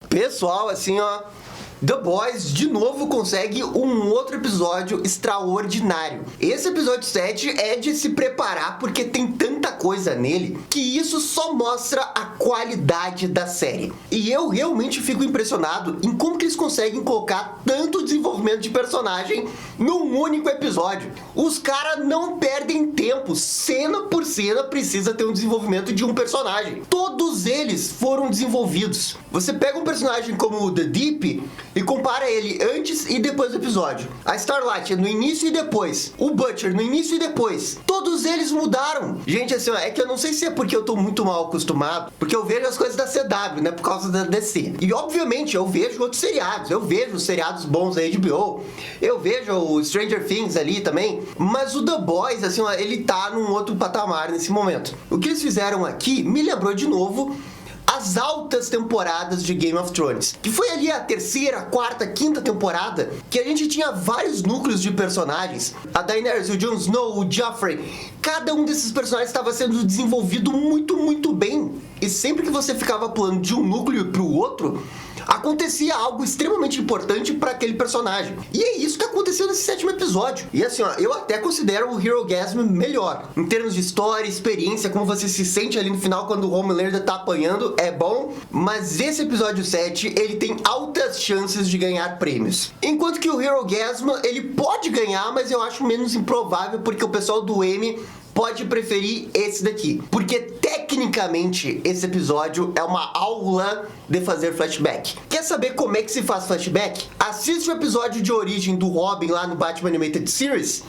Pessoal, assim, ó, The Boys de novo consegue um outro episódio extraordinário. Esse episódio 7 é de se preparar porque tem tanta coisa nele que isso só mostra a qualidade da série. E eu realmente fico impressionado em como que eles conseguem colocar tanto desenvolvimento de personagem num único episódio. Os caras não perdem tempo, cena por cena precisa ter um desenvolvimento de um personagem. Todos eles foram desenvolvidos. Você pega um personagem como o The Deep e compara ele antes e depois do episódio. A Starlight no início e depois. O Butcher no início e depois. Todos eles mudaram. Gente, assim, ó, é que eu não sei se é porque eu tô muito mal acostumado, porque eu vejo as coisas da CW, né, por causa da DC. E, obviamente, eu vejo outros seriados. Eu vejo os seriados bons da HBO. Eu vejo o Stranger Things ali também. Mas o The Boys, assim, ó, ele tá num outro patamar nesse momento. O que eles fizeram aqui me lembrou de novo as altas temporadas de Game of Thrones, que foi ali a terceira, quarta, quinta temporada, que a gente tinha vários núcleos de personagens, a Daenerys, o Jon Snow, o Joffrey, cada um desses personagens estava sendo desenvolvido muito bem, e sempre que você ficava pulando de um núcleo para o outro, acontecia algo extremamente importante para aquele personagem. E é isso que aconteceu nesse sétimo episódio. E assim, ó, eu até considero o Herogasm melhor. Em termos de história, experiência, como você se sente ali no final quando o Homelander tá apanhando, é bom. Mas esse episódio 7, ele tem altas chances de ganhar prêmios. Enquanto que o Herogasm, ele pode ganhar, mas eu acho menos improvável porque o pessoal do Emmy pode preferir esse daqui, porque tecnicamente esse episódio é uma aula de fazer flashback. Quer saber como é que se faz flashback? Assiste o episódio de origem do Robin lá no Batman Animated Series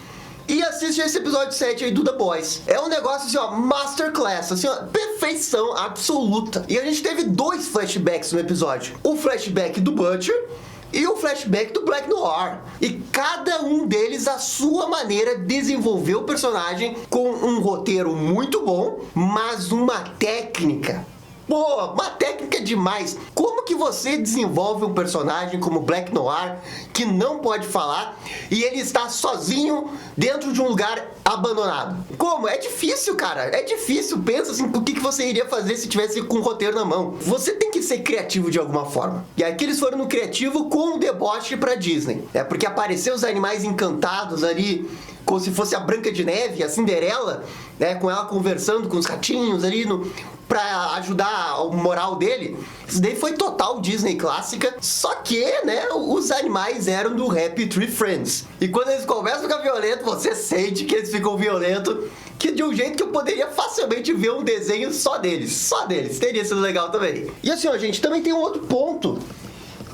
e assiste esse episódio 7 aí do The Boys. É um negócio assim, ó, masterclass, assim, ó, perfeição absoluta. E a gente teve 2 flashbacks no episódio. O flashback do Butcher e o flashback do Black Noir. E cada um deles, à sua maneira, desenvolveu o personagem com um roteiro muito bom, mas uma técnica. Pô, uma técnica demais. Como que você desenvolve um personagem como Black Noir, que não pode falar, e ele está sozinho dentro de um lugar abandonado? Como? É difícil, cara. É difícil. Pensa assim, o que você iria fazer se tivesse com o roteiro na mão? Você tem que ser criativo de alguma forma. E aqui eles foram no criativo com um deboche pra Disney. É porque apareceu os animais encantados ali, como se fosse a Branca de Neve, a Cinderela, né, com ela conversando com os ratinhos ali pra ajudar o moral dele. Isso daí foi total Disney clássica, só que, né, os animais eram do Happy Tree Friends. E quando eles começam a ficar violentos, você sente que eles ficam violentos, que de um jeito que eu poderia facilmente ver um desenho só deles. Teria sido legal também. E assim, ó, gente, também tem um outro ponto,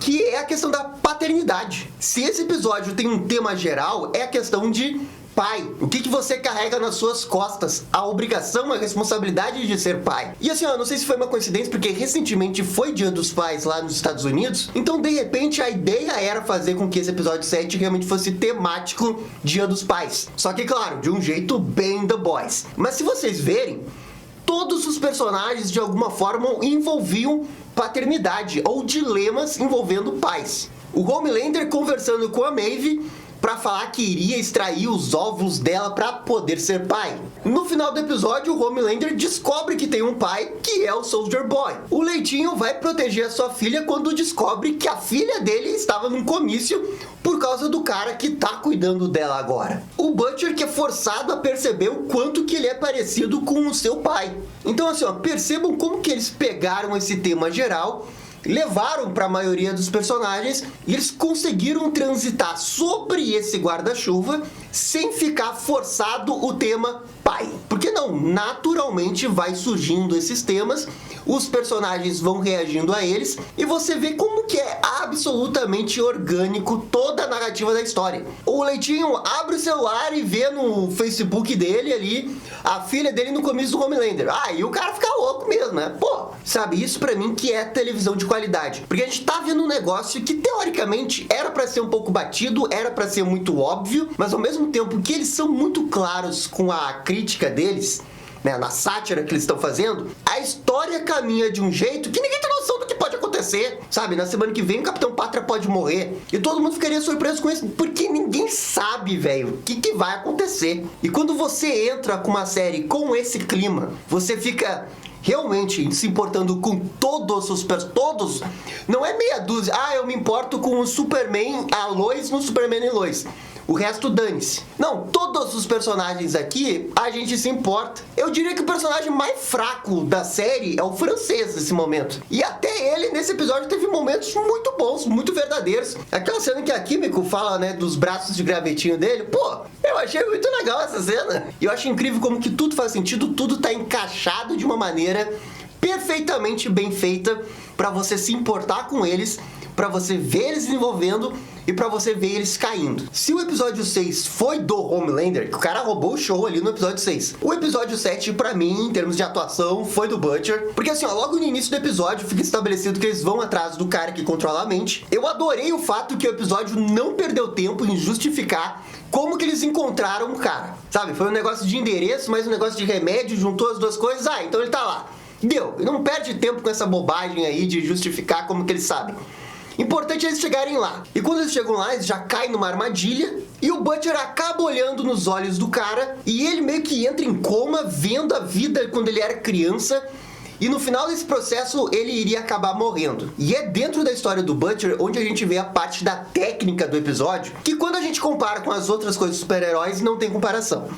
que é a questão da paternidade. Se esse episódio tem um tema geral, é a questão de pai. O que você carrega nas suas costas? A obrigação, a responsabilidade de ser pai. E assim, ó, não sei se foi uma coincidência, porque recentemente foi Dia dos Pais lá nos Estados Unidos, então de repente a ideia era fazer com que esse episódio 7 realmente fosse temático Dia dos Pais. Só que, claro, de um jeito bem The Boys. Mas se vocês verem, todos os personagens de alguma forma envolviam paternidade ou dilemas envolvendo pais. O Homelander conversando com a Maeve para falar que iria extrair os óvulos dela para poder ser pai. No final do episódio, o Homelander descobre que tem um pai, que é o Soldier Boy. O Leitinho vai proteger a sua filha quando descobre que a filha dele estava num comício por causa do cara que tá cuidando dela agora. O Butcher, que é forçado a perceber o quanto que ele é parecido com o seu pai. Então assim, ó, percebam como que eles pegaram esse tema geral, levaram para a maioria dos personagens e eles conseguiram transitar sobre esse guarda-chuva sem ficar forçado o tema pai. Porque não, naturalmente vai surgindo esses temas, os personagens vão reagindo a eles e você vê como que é absolutamente orgânico toda a narrativa da história. O Leitinho abre o celular e vê no Facebook dele ali a filha dele no começo do Homelander. E o cara fica louco mesmo, né? Pô, sabe, isso pra mim que é televisão de qualidade. Porque a gente tá vendo um negócio que teoricamente era pra ser um pouco batido, era pra ser muito óbvio, mas ao mesmo tempo que eles são muito claros com a crítica deles, né, na sátira que eles estão fazendo, a história caminha de um jeito que ninguém tem noção do que pode acontecer, sabe? Na semana que vem o Capitão Pátria pode morrer e todo mundo ficaria surpreso com isso, porque ninguém sabe, velho, o que vai acontecer. E quando você entra com uma série com esse clima, você fica realmente se importando com todos os todos, não é meia dúzia. Eu me importo com o Superman, a Lois no Superman e Lois. O resto dane-se. Não, todos os personagens aqui, a gente se importa. Eu diria que o personagem mais fraco da série é o francês nesse momento. E até ele, nesse episódio, teve momentos muito bons, muito verdadeiros. Aquela cena que a Kimiko fala, né, dos braços de gravetinho dele. Pô, eu achei muito legal essa cena. E eu acho incrível como que tudo faz sentido, tudo tá encaixado de uma maneira perfeitamente bem feita pra você se importar com eles, pra você ver eles desenvolvendo e pra você ver eles caindo. Se o episódio 6 foi do Homelander, que o cara roubou o show ali no episódio 6, o episódio 7, pra mim, em termos de atuação, foi do Butcher. Porque assim, ó, logo no início do episódio fica estabelecido que eles vão atrás do cara que controla a mente. Eu adorei o fato que o episódio não perdeu tempo em justificar como que eles encontraram o cara, sabe? Foi um negócio de endereço, mas um negócio de remédio, juntou as duas coisas, então ele tá lá. Deu, não perde tempo com essa bobagem aí de justificar como que eles sabem. Importante é eles chegarem lá. E quando eles chegam lá, eles já caem numa armadilha. E o Butcher acaba olhando nos olhos do cara. E ele meio que entra em coma, vendo a vida quando ele era criança. E no final desse processo, ele iria acabar morrendo. E é dentro da história do Butcher onde a gente vê a parte da técnica do episódio, que quando a gente compara com as outras coisas de super-heróis, não tem comparação.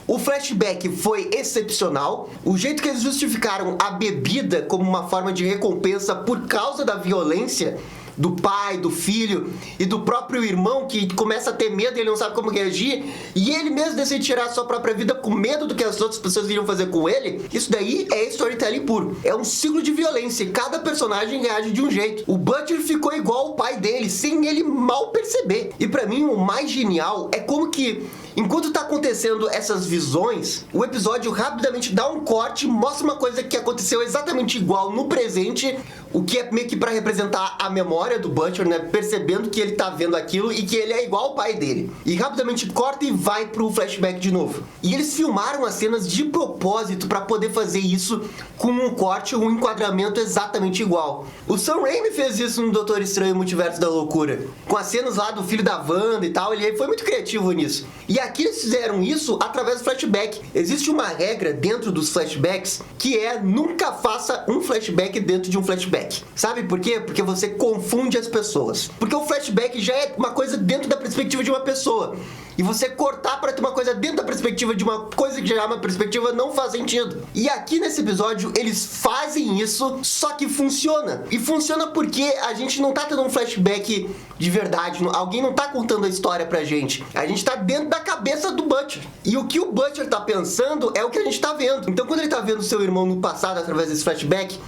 O flashback foi excepcional. O jeito que eles justificaram a bebida como uma forma de recompensa por causa da violência do pai, do filho e do próprio irmão, que começa a ter medo e ele não sabe como reagir, e ele mesmo decide tirar a sua própria vida com medo do que as outras pessoas iriam fazer com ele. Isso daí é storytelling puro. É um ciclo de violência e cada personagem reage de um jeito. O Butcher ficou igual ao pai dele, sem ele mal perceber. E pra mim, o mais genial é como que, enquanto tá acontecendo essas visões, o episódio rapidamente dá um corte, mostra uma coisa que aconteceu exatamente igual no presente, o que é meio que pra representar a memória do Butcher, né? Percebendo que ele tá vendo aquilo e que ele é igual ao pai dele. E rapidamente corta e vai pro flashback de novo. E eles filmaram as cenas de propósito pra poder fazer isso com um corte ou um enquadramento exatamente igual. O Sam Raimi fez isso no Doutor Estranho Multiverso da Loucura. Com as cenas lá do filho da Wanda e tal, ele foi muito criativo nisso. E aqui eles fizeram isso através do flashback. Existe uma regra dentro dos flashbacks que é nunca faça um flashback dentro de um flashback. Sabe por quê? Porque você confunde as pessoas. Porque o flashback já é uma coisa dentro da perspectiva de uma pessoa. E você cortar para ter uma coisa dentro da perspectiva de uma coisa que já é uma perspectiva não faz sentido. E aqui nesse episódio eles fazem isso, só que funciona. E funciona porque a gente não tá tendo um flashback de verdade. Alguém não tá contando a história pra gente. A gente tá dentro da cabeça do Butcher. E o que o Butcher tá pensando é o que a gente tá vendo. Então quando ele tá vendo seu irmão no passado através desse flashback,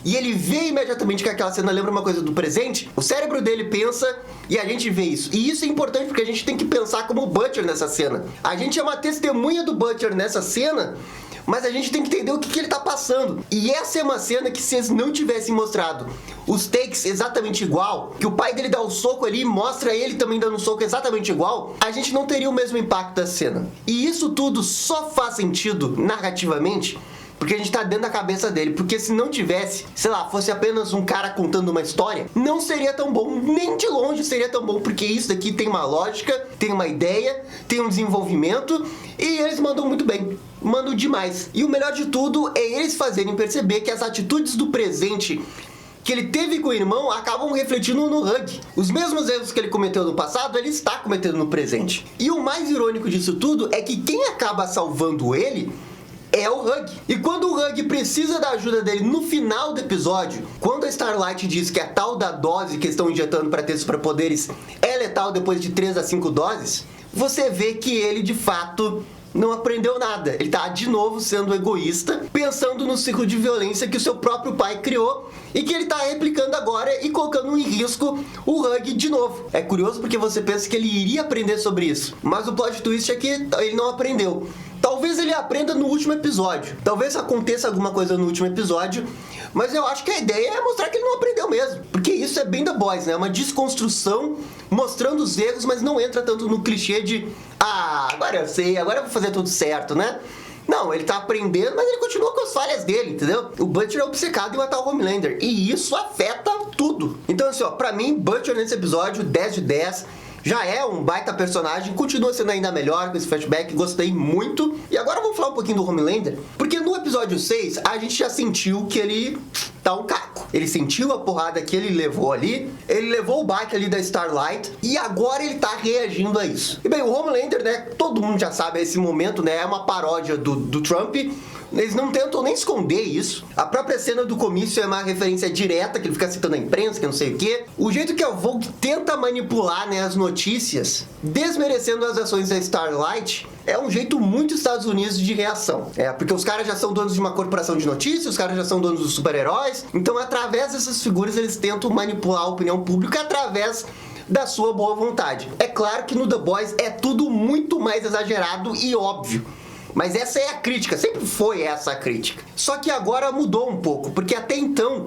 e ele vê imediatamente que aquela cena lembra uma coisa do presente, o cérebro dele pensa e a gente vê isso. E isso é importante porque a gente tem que pensar como o Butcher nessa cena. A gente é uma testemunha do Butcher nessa cena, mas a gente tem que entender o que ele tá passando. E essa é uma cena que se eles não tivessem mostrado os takes exatamente igual, que o pai dele dá o soco ali e mostra ele também dando um soco exatamente igual, a gente não teria o mesmo impacto da cena. E isso tudo só faz sentido narrativamente porque a gente tá dentro da cabeça dele. Porque se não tivesse, sei lá, fosse apenas um cara contando uma história, não seria tão bom, nem de longe seria tão bom, porque isso daqui tem uma lógica, tem uma ideia, tem um desenvolvimento, e eles mandam muito bem, mandam demais. E o melhor de tudo é eles fazerem perceber que as atitudes do presente que ele teve com o irmão acabam refletindo no Hug. Os mesmos erros que ele cometeu no passado, ele está cometendo no presente. E o mais irônico disso tudo é que quem acaba salvando ele é o Hug. E quando o Hug precisa da ajuda dele no final do episódio, quando a Starlight diz que a tal da dose que eles estão injetando para ter superpoderes é letal depois de 3 a 5 doses, você vê que ele de fato não aprendeu nada. Ele tá de novo sendo egoísta, pensando no ciclo de violência que o seu próprio pai criou e que ele tá replicando agora e colocando em risco o Hug de novo. É curioso porque você pensa que ele iria aprender sobre isso, mas o plot twist é que ele não aprendeu. Talvez ele aprenda no último episódio. Talvez aconteça alguma coisa no último episódio. Mas eu acho que a ideia é mostrar que ele não aprendeu mesmo. Porque isso é bem The Boys, né? Uma desconstrução mostrando os erros, mas não entra tanto no clichê de agora eu sei, agora eu vou fazer tudo certo, né? Não, ele tá aprendendo, mas ele continua com as falhas dele, entendeu? O Butcher é obcecado em matar o Homelander. E isso afeta tudo. Então assim, ó, pra mim, Butcher nesse episódio, 10 de 10. já é um baita personagem, continua sendo ainda melhor com esse flashback, gostei muito. E agora vamos falar um pouquinho do Homelander, porque no episódio 6 a gente já sentiu que ele tá um caco. Ele sentiu a porrada que ele levou ali, ele levou o baque ali da Starlight, e agora ele tá reagindo a isso. E bem, o Homelander, né, todo mundo já sabe, esse momento, né, é uma paródia do Trump. Eles não tentam nem esconder isso. A própria cena do comício é uma referência direta, que ele fica citando a imprensa, que não sei o quê. O jeito que a Vogue tenta manipular, né, as notícias, desmerecendo as ações da Starlight, é um jeito muito Estados Unidos de reação. Porque os caras já são donos de uma corporação de notícias, os caras já são donos dos super-heróis. Então, através dessas figuras, eles tentam manipular a opinião pública através da sua boa vontade. É claro que no The Boys é tudo muito mais exagerado e óbvio. Mas essa é a crítica, sempre foi essa a crítica. Só que agora mudou um pouco, porque até então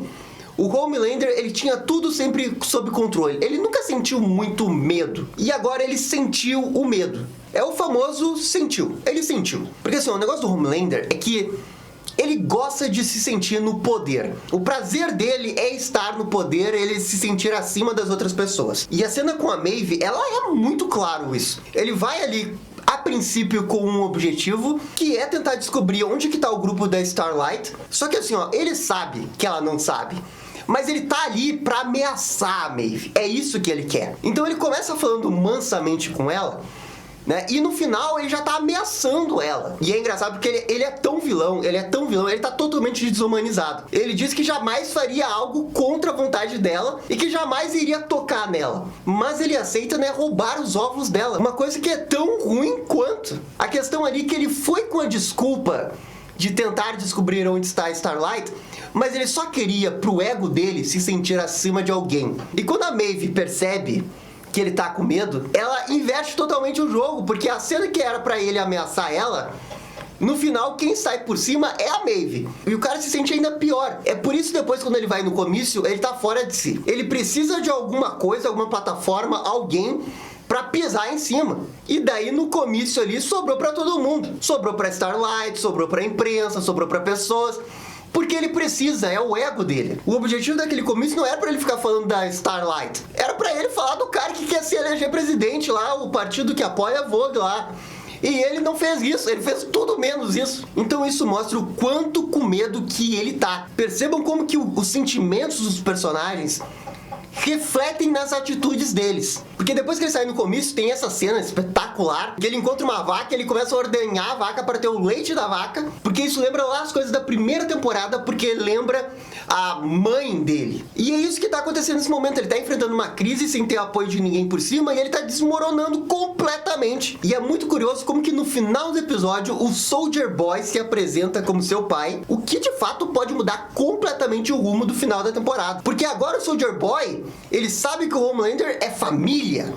o Homelander, ele tinha tudo sempre sob controle. Ele nunca sentiu muito medo. E agora ele sentiu o medo. É o famoso sentiu. Ele sentiu. Porque assim, o negócio do Homelander é que ele gosta de se sentir no poder. O prazer dele é estar no poder, ele se sentir acima das outras pessoas. E a cena com a Maeve, ela é muito claro isso. Ele vai ali a princípio com um objetivo, que é tentar descobrir onde que tá o grupo da Starlight. Só que assim, ó, ele sabe que ela não sabe. Mas ele tá ali pra ameaçar a Maeve. É isso que ele quer. Então ele começa falando mansamente com ela, né? E no final ele já tá ameaçando ela. E é engraçado porque ele é tão vilão, ele tá totalmente desumanizado. Ele diz que jamais faria algo contra a vontade dela e que jamais iria tocar nela. Mas ele aceita, né, roubar os óvulos dela. Uma coisa que é tão ruim quanto. A questão ali é que ele foi com a desculpa de tentar descobrir onde está a Starlight, mas ele só queria, pro ego dele, se sentir acima de alguém. E quando a Maeve percebe que ele tá com medo, ela inverte totalmente o jogo, porque a cena que era pra ele ameaçar ela, no final quem sai por cima é a Maeve. E o cara se sente ainda pior. É por isso depois quando ele vai no comício, ele tá fora de si. Ele precisa de alguma coisa, alguma plataforma, alguém pra pisar em cima. E daí no comício ali sobrou pra todo mundo. Sobrou pra Starlight, sobrou pra imprensa, sobrou pra pessoas. Porque ele precisa, é o ego dele. O objetivo daquele comício não era pra ele ficar falando da Starlight. Era pra ele falar do cara que quer se eleger presidente lá, o partido que apoia a Vogue lá. E ele não fez isso, ele fez tudo menos isso. Então isso mostra o quanto com medo que ele tá. Percebam como que os sentimentos dos personagens refletem nas atitudes deles. Porque depois que ele sai no comício, tem essa cena espetacular, que ele encontra uma vaca, ele começa a ordenhar a vaca para ter o leite da vaca, porque isso lembra lá as coisas da primeira temporada, porque lembra a mãe dele. E é isso que tá acontecendo nesse momento, ele tá enfrentando uma crise sem ter apoio de ninguém por cima, e ele tá desmoronando completamente. E é muito curioso como que no final do episódio, o Soldier Boy se apresenta como seu pai, o que de fato pode mudar completamente o rumo do final da temporada. Porque agora o Soldier Boy, ele sabe que o Homelander é família.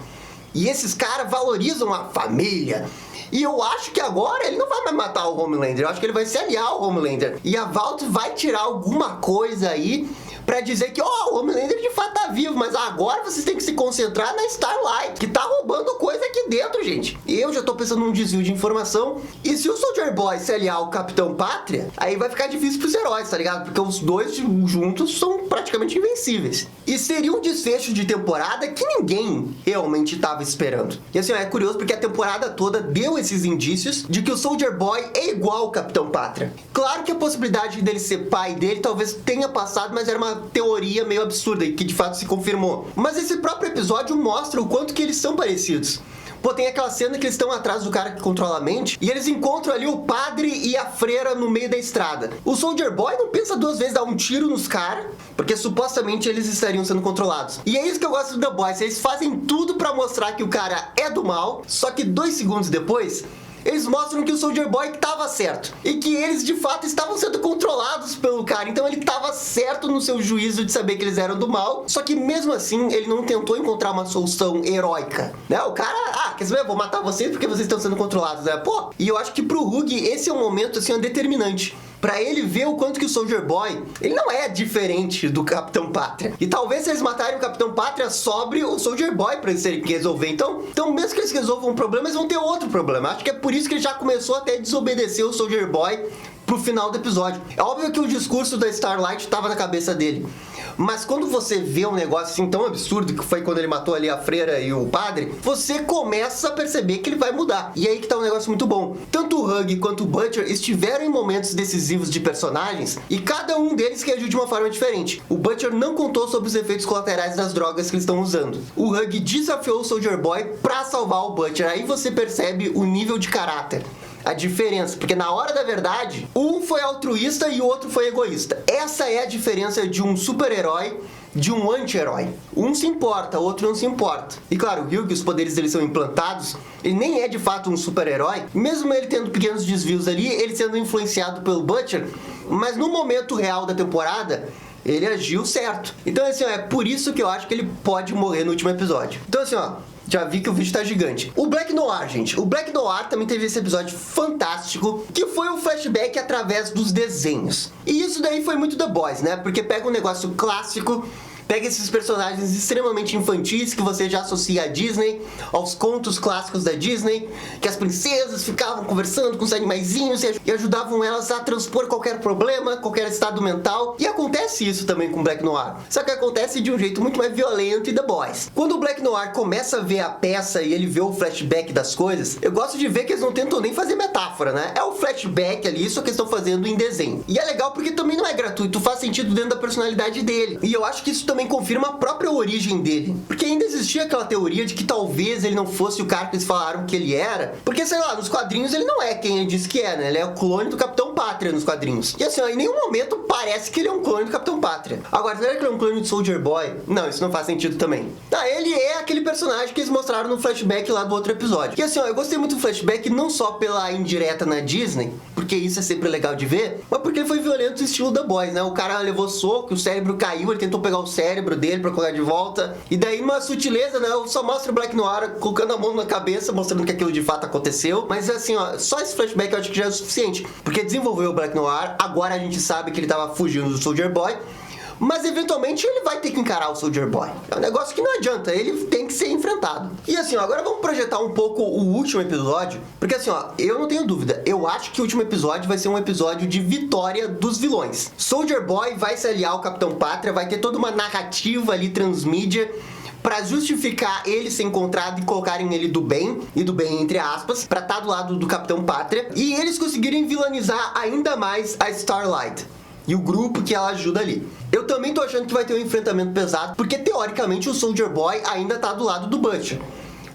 E esses caras valorizam a família. E eu acho que agora ele não vai mais matar o Homelander. Eu acho que ele vai se aliar ao Homelander. E a Vought vai tirar alguma coisa aí pra dizer que, ó, o Homelander de fato tá vivo, mas agora vocês têm que se concentrar na Starlight, que tá roubando coisa aqui dentro, gente. E eu já tô pensando num desvio de informação. E se o Soldier Boy se aliar ao Capitão Pátria, aí vai ficar difícil pros heróis, tá ligado? Porque os dois juntos são praticamente invencíveis. E seria um desfecho de temporada que ninguém realmente tava esperando. E assim, é curioso porque a temporada toda deu esses indícios de que o Soldier Boy é igual ao Capitão Pátria. Claro que a possibilidade dele ser pai dele talvez tenha passado, mas era uma teoria meio absurda e que de fato se confirmou. Mas esse próprio episódio mostra o quanto que eles são parecidos. Pô, tem aquela cena que eles estão atrás do cara que controla a mente e eles encontram ali o padre e a freira no meio da estrada. O Soldier Boy não pensa duas vezes dar um tiro nos caras, porque supostamente eles estariam sendo controlados. E é isso que eu gosto do The Boys, eles fazem tudo pra mostrar que o cara é do mal, só que 2 segundos depois eles mostram que o Soldier Boy estava certo. E que eles, de fato, estavam sendo controlados pelo cara. Então ele estava certo no seu juízo de saber que eles eram do mal. Só que mesmo assim, ele não tentou encontrar uma solução heróica, né? O cara, quer saber? Eu vou matar vocês porque vocês estão sendo controlados, né? Pô, e eu acho que pro Hugh, esse é um momento, assim, determinante. Pra ele ver o quanto que o Soldier Boy, ele não é diferente do Capitão Pátria. E talvez se eles matarem o Capitão Pátria, sobre o Soldier Boy pra eles terem que resolver. Então mesmo que eles resolvam um problema, eles vão ter outro problema. Acho que é por isso que ele já começou até a desobedecer o Soldier Boy pro final do episódio. É óbvio que o discurso da Starlight tava na cabeça dele. Mas quando você vê um negócio assim tão absurdo, que foi quando ele matou ali a freira e o padre, você começa a perceber que ele vai mudar. E aí que tá um negócio muito bom. Tanto o Hug quanto o Butcher estiveram em momentos decisivos de personagens, e cada um deles reagiu de uma forma diferente. O Butcher não contou sobre os efeitos colaterais das drogas que eles estão usando. O Hug desafiou o Soldier Boy pra salvar o Butcher. Aí você percebe o nível de caráter, a diferença, porque na hora da verdade, um foi altruísta e o outro foi egoísta. Essa é a diferença de um super-herói de um anti-herói. Um se importa, o outro não se importa. E claro, o Hugh, os poderes dele são implantados, ele nem é de fato um super-herói, mesmo ele tendo pequenos desvios ali, ele sendo influenciado pelo Butcher, mas no momento real da temporada, ele agiu certo. Então assim, é por isso que eu acho que ele pode morrer no último episódio. Então assim, já vi que o vídeo tá gigante. O Black Noir, gente. O Black Noir também teve esse episódio fantástico, que foi um flashback através dos desenhos. E isso daí foi muito The Boys, né? Porque pega um negócio clássico, pega esses personagens extremamente infantis que você já associa à Disney, aos contos clássicos da Disney, que as princesas ficavam conversando com os animaizinhos e ajudavam elas a transpor qualquer problema, qualquer estado mental. E acontece isso também com Black Noir. Só que acontece de um jeito muito mais violento em The Boys. Quando o Black Noir começa a ver a peça e ele vê o flashback das coisas, eu gosto de ver que eles não tentam nem fazer metáfora, né? É o flashback ali, isso que eles estão fazendo em desenho. E é legal porque também não é gratuito, faz sentido dentro da personalidade dele. E eu acho que isso também confirma a própria origem dele. Porque ainda existia aquela teoria de que talvez ele não fosse o cara que eles falaram que ele era. Porque, sei lá, nos quadrinhos ele não é quem ele disse que é, né? Ele é o clone do Capitão Pátria nos quadrinhos. E assim, em nenhum momento parece que ele é um clone do Capitão Pátria. Agora, será que ele é um clone de Soldier Boy? Não, isso não faz sentido também. Ah, ele é aquele personagem que eles mostraram no flashback lá do outro episódio. E assim, eu gostei muito do flashback não só pela indireta na Disney, porque isso é sempre legal de ver, mas porque ele foi violento estilo The Boys, né? O cara levou soco, o cérebro caiu, ele tentou pegar o cérebro dele pra colocar de volta. E daí, uma sutileza, né? Só mostra o Black Noir colocando a mão na cabeça, mostrando que aquilo de fato aconteceu. Mas assim, só esse flashback eu acho que já é o suficiente. Porque desenvolveu o Black Noir, agora a gente sabe que ele tava fugindo do Soldier Boy. Mas eventualmente ele vai ter que encarar o Soldier Boy. É um negócio que não adianta, ele tem que ser enfrentado. E assim, agora vamos projetar um pouco o último episódio. Porque assim, eu não tenho dúvida. Eu acho que o último episódio vai ser um episódio de vitória dos vilões. Soldier Boy vai se aliar ao Capitão Pátria, vai ter toda uma narrativa ali transmídia pra justificar ele ser encontrado e colocarem ele do bem, e do bem entre aspas, pra estar do lado do Capitão Pátria, e eles conseguirem vilanizar ainda mais a Starlight e o grupo que ela ajuda ali. Eu também tô achando que vai ter um enfrentamento pesado, porque teoricamente o Soldier Boy ainda tá do lado do Butcher.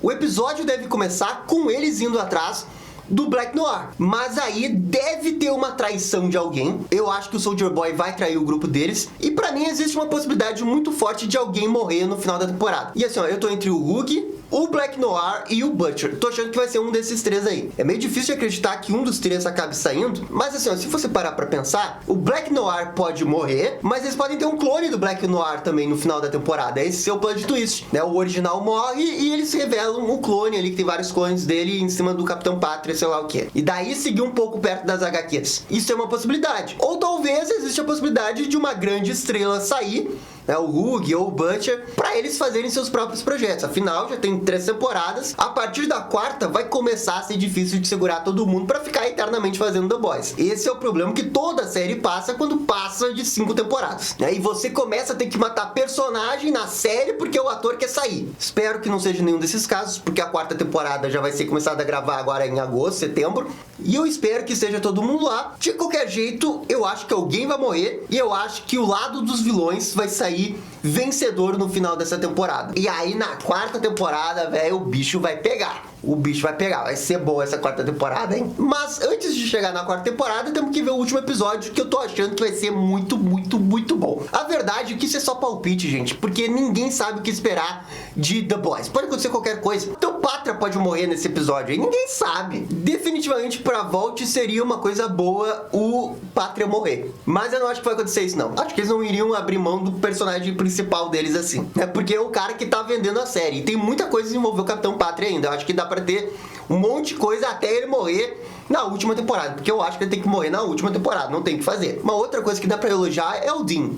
O episódio deve começar com eles indo atrás do Black Noir, mas aí deve ter uma traição de alguém. Eu acho que o Soldier Boy vai trair o grupo deles, e pra mim existe uma possibilidade muito forte de alguém morrer no final da temporada. E assim, eu tô entre o Hugh, o Black Noir e o Butcher. Tô achando que vai ser um desses três aí. É meio difícil de acreditar que um dos três acabe saindo, mas assim, se você parar pra pensar, o Black Noir pode morrer, mas eles podem ter um clone do Black Noir também no final da temporada. Esse é o plot twist, né? O original morre e eles revelam um clone ali, que tem vários clones dele em cima do Capitão Pátria, sei lá o que. E daí seguir um pouco perto das HQs. Isso é uma possibilidade. Ou talvez existe a possibilidade de uma grande estrela sair, né, o Hugh ou o Butcher, pra eles fazerem seus próprios projetos. Afinal, já tem 3 temporadas. A partir da 4ª vai começar a ser difícil de segurar todo mundo pra ficar eternamente fazendo The Boys. Esse é o problema que toda série passa quando passa de 5 temporadas, né? E você começa a ter que matar personagem na série porque o ator quer sair. Espero que não seja nenhum desses casos, porque a 4ª temporada já vai ser começada a gravar agora em agosto, setembro. E eu espero que esteja todo mundo lá. De qualquer jeito, eu acho que alguém vai morrer, e eu acho que o lado dos vilões vai sair vencedor no final dessa temporada. E aí na 4ª temporada, velho, o bicho vai pegar. O bicho vai pegar. Vai ser boa essa 4ª temporada, hein? Mas antes de chegar na 4ª temporada, temos que ver o último episódio, que eu tô achando que vai ser muito, muito, muito bom. A verdade é que isso é só palpite, gente, porque ninguém sabe o que esperar de The Boys. Pode acontecer qualquer coisa. Então Pátria pode morrer nesse episódio aí. Ninguém sabe. Definitivamente pra Vault seria uma coisa boa o Pátria morrer. Mas eu não acho que vai acontecer isso, não. Acho que eles não iriam abrir mão do personagem principal deles assim. É porque é o cara que tá vendendo a série. E tem muita coisa que envolver o Capitão Pátria ainda. Eu acho que dá pra ter um monte de coisa até ele morrer na última temporada. Porque eu acho que ele tem que morrer na última temporada. Não tem o que fazer. Uma outra coisa que dá pra elogiar é o Dean.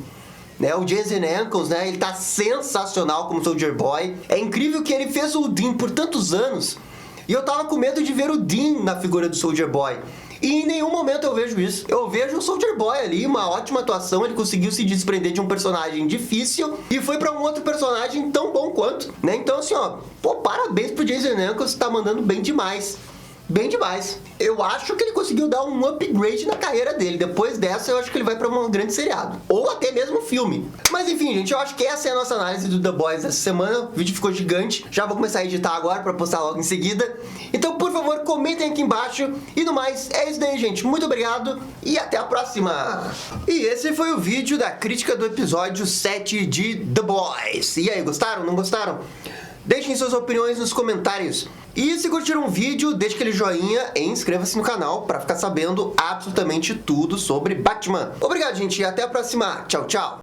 Né, o Jensen Ackles, né, ele tá sensacional como Soldier Boy. É incrível que ele fez o Dean por tantos anos. E eu tava com medo de ver o Dean na figura do Soldier Boy. E em nenhum momento eu vejo isso. Eu vejo o Soldier Boy ali, uma ótima atuação, ele conseguiu se desprender de um personagem difícil e foi pra um outro personagem tão bom quanto, né? Então assim, ó, pô, parabéns pro Jensen Ackles, tá mandando bem demais. Bem demais. Eu acho que ele conseguiu dar um upgrade na carreira dele. Depois dessa, eu acho que ele vai pra um grande seriado. Ou até mesmo filme. Mas enfim, gente, eu acho que essa é a nossa análise do The Boys dessa semana. O vídeo ficou gigante. Já vou começar a editar agora pra postar logo em seguida. Então, por favor, comentem aqui embaixo. E no mais, é isso daí, gente. Muito obrigado e até a próxima. E esse foi o vídeo da crítica do episódio 7 de The Boys. E aí, gostaram? Não gostaram? Deixem suas opiniões nos comentários. E se curtiram o vídeo, deixe aquele joinha e inscreva-se no canal para ficar sabendo absolutamente tudo sobre Batman. Obrigado, gente, e até a próxima. Tchau, tchau.